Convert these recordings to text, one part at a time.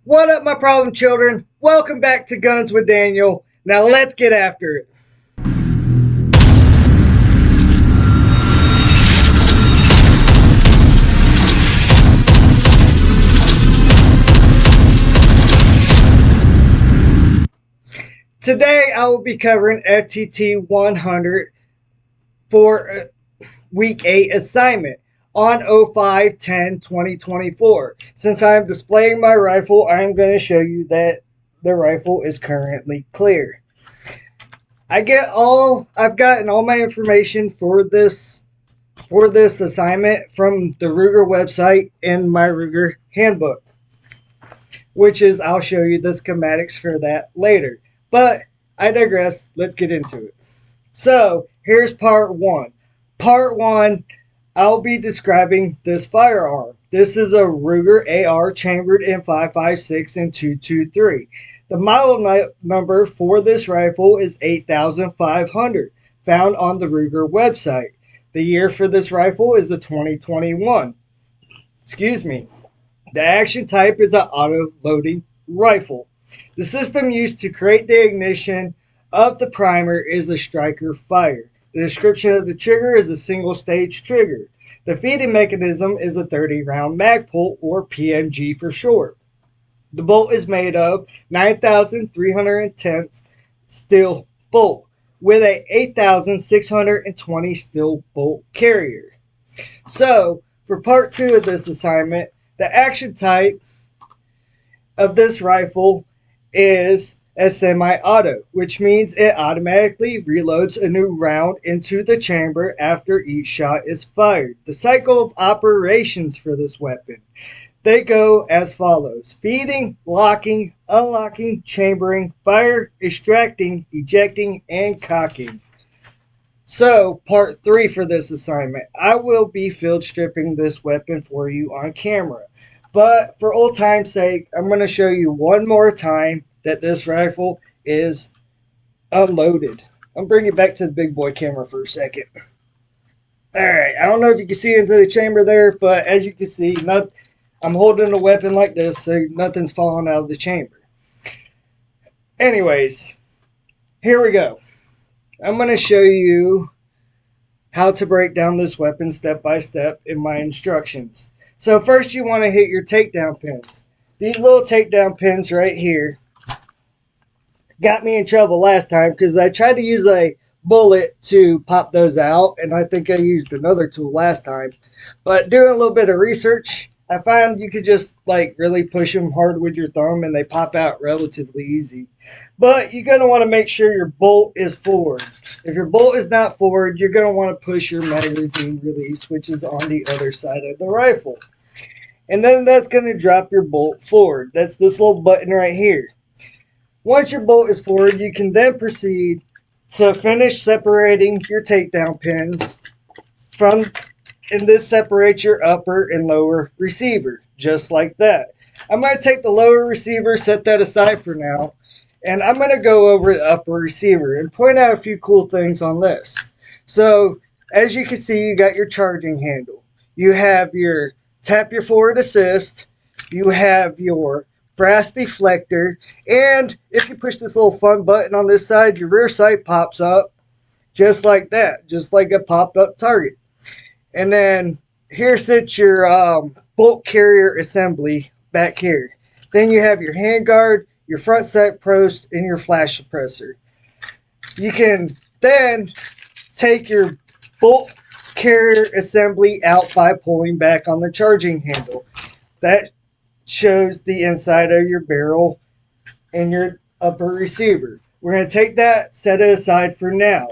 What up, my problem children? Welcome back to Guns with Daniel. Now let's get after it. Today I will be covering FTT 100 for week 8 assignment on 05/10/2024. Since I am displaying my rifle, I am going to show you that the rifle is currently clear. I've gotten all my information for this assignment from the Ruger website and my Ruger handbook, which is I'll show you the schematics for that later. But I digress. Let's get into it. So here's part one. Part one, I'll be describing this firearm. This is a Ruger AR chambered in 5.56 and 223. The model number for this rifle is 8500, found on the Ruger website. The year for this rifle is a 2021. Excuse me. The action type is an auto-loading rifle. The system used to create the ignition of the primer is a striker fire. The description of the trigger is a single-stage trigger. The feeding mechanism is a 30-round Magpul, or PMG for short. The bolt is made of 9,310 steel bolt with a 8,620 steel bolt carrier. So, for part two of this assignment, the action type of this rifle is a semi-auto, which means it automatically reloads a new round into the chamber after each shot is fired. The cycle of operations for this weapon, they go as follows: feeding, locking, unlocking, chambering, fire, extracting, ejecting, and cocking. So, part three for this assignment, I will be field stripping this weapon for you on camera. But for old time's sake, I'm going to show you one more time that this rifle is unloaded. I'm bringing it back to the big boy camera for a second. Alright, I don't know if you can see into the chamber there, but as you can see, I'm holding a weapon like this, so nothing's falling out of the chamber. Anyways, here we go. I'm going to show you how to break down this weapon step by step in my instructions. So first you want to hit your takedown pins. These little takedown pins right here got me in trouble last time because I tried to use a bullet to pop those out, and I think I used another tool last time. But doing a little bit of research, I found you could just really push them hard with your thumb and they pop out relatively easy. But you're going to want to make sure your bolt is forward. If your bolt is not forward, you're going to want to push your magazine release, which is on the other side of the rifle. And then that's going to drop your bolt forward. That's this little button right here. Once your bolt is forward, you can then proceed to finish separating your takedown pins and this separates your upper and lower receiver, just like that. I'm going to take the lower receiver, set that aside for now, and I'm going to go over the upper receiver and point out a few cool things on this. So, as you can see, you got your charging handle. You have your tap your forward assist. You have your brass deflector, and if you push this little fun button on this side, your rear sight pops up just like that, just like a popped up target. And then here sits your bolt carrier assembly back here. Then you have your handguard, your front sight post, and your flash suppressor. You can then take your bolt carrier assembly out by pulling back on the charging handle. That shows the inside of your barrel and your upper receiver. We're going to take that, set it aside for now.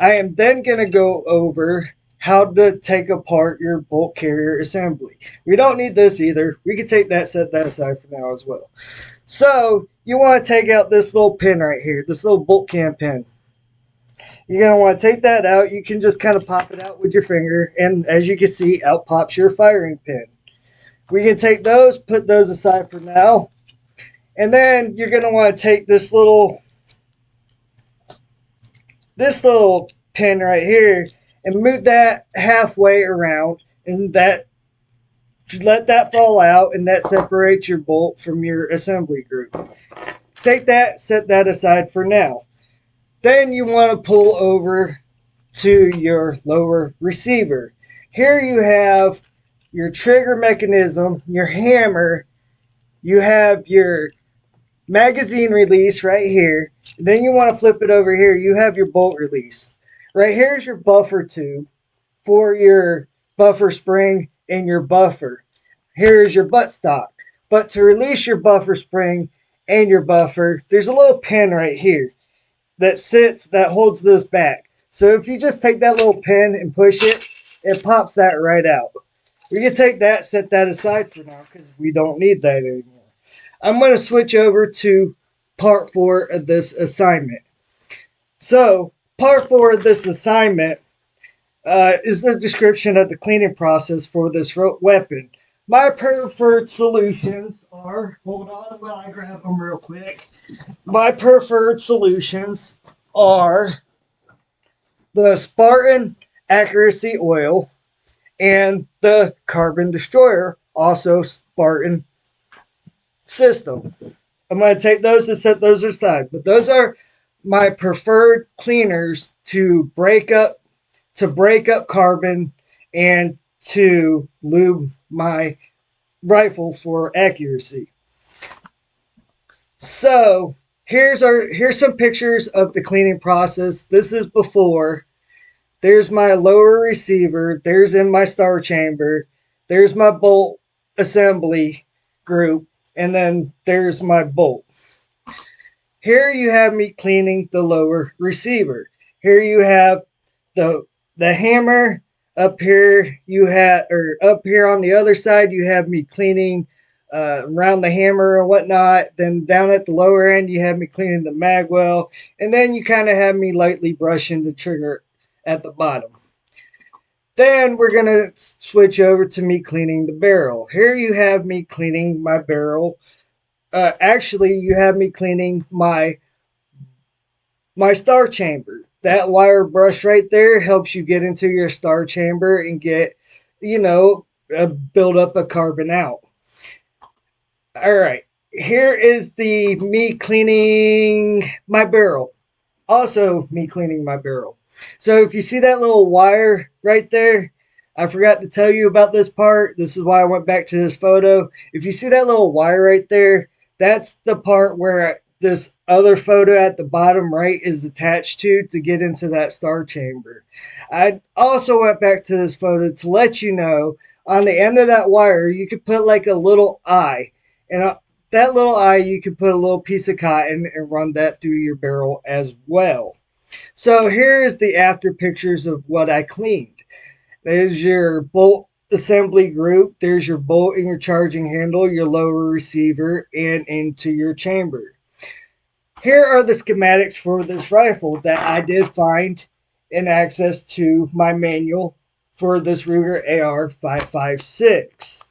I am then going to go over how to take apart your bolt carrier assembly. We don't need this either. We can take that, set that aside for now as well. So you want to take out this little pin right here, this little bolt can pin. You're going to want to take that out. You can just kind of pop it out with your finger, and as you can see, out pops your firing pin. We can take those, put those aside for now, and then you're going to want to take this little pin right here and move that halfway around, and that let that fall out, and that separates your bolt from your assembly group. Take that, set that aside for now. Then you want to pull over to your lower receiver. Here you have your trigger mechanism, your hammer, you have your magazine release right here. And then you want to flip it over here, you have your bolt release. Right here is your buffer tube for your buffer spring and your buffer. Here is your buttstock. But to release your buffer spring and your buffer, there's a little pin right here that holds this back. So if you just take that little pin and push it, it pops that right out. We can take that, set that aside for now because we don't need that anymore. I'm going to switch over to part 4 of this assignment. So part 4 of this assignment is the description of the cleaning process for this weapon. My preferred solutions are, hold on while I grab them real quick. My preferred solutions are the Spartan Accuracy Oil and the Carbon Destroyer, also Spartan system. I'm going to take those and set those aside. But those are my preferred cleaners to break up carbon and to lube my rifle for accuracy. So here's some pictures of the cleaning process. This is before. There's my lower receiver. There's in my star chamber. There's my bolt assembly group. And then there's my bolt. Here you have me cleaning the lower receiver. Here you have the hammer. Up here up here on the other side you have me cleaning around the hammer and whatnot. Then down at the lower end you have me cleaning the mag well, and then you kind of have me lightly brushing the trigger at the bottom. Then we're going to switch over to me cleaning the barrel. Here you have me cleaning my barrel. Actually, you have me cleaning my star chamber. That wire brush right there helps you get into your star chamber and get, build up a carbon out. All right, here is the me cleaning my barrel. Also me cleaning my barrel. So if you see that little wire right there, I forgot to tell you about this part. This is why I went back to this photo. If you see that little wire right there, that's the part where this other photo at the bottom right is attached to get into that star chamber. I also went back to this photo to let you know on the end of that wire, you could put like a little eye. And that little eye, you can put a little piece of cotton and run that through your barrel as well. So here is the after pictures of what I cleaned. There's your bolt assembly group. There's your bolt and your charging handle, your lower receiver, and into your chamber. Here are the schematics for this rifle that I did find in access to my manual for this Ruger AR-556.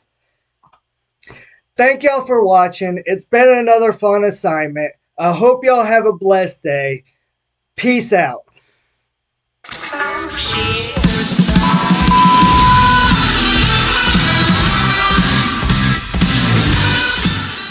Thank y'all for watching. It's been another fun assignment. I hope y'all have a blessed day. Peace out.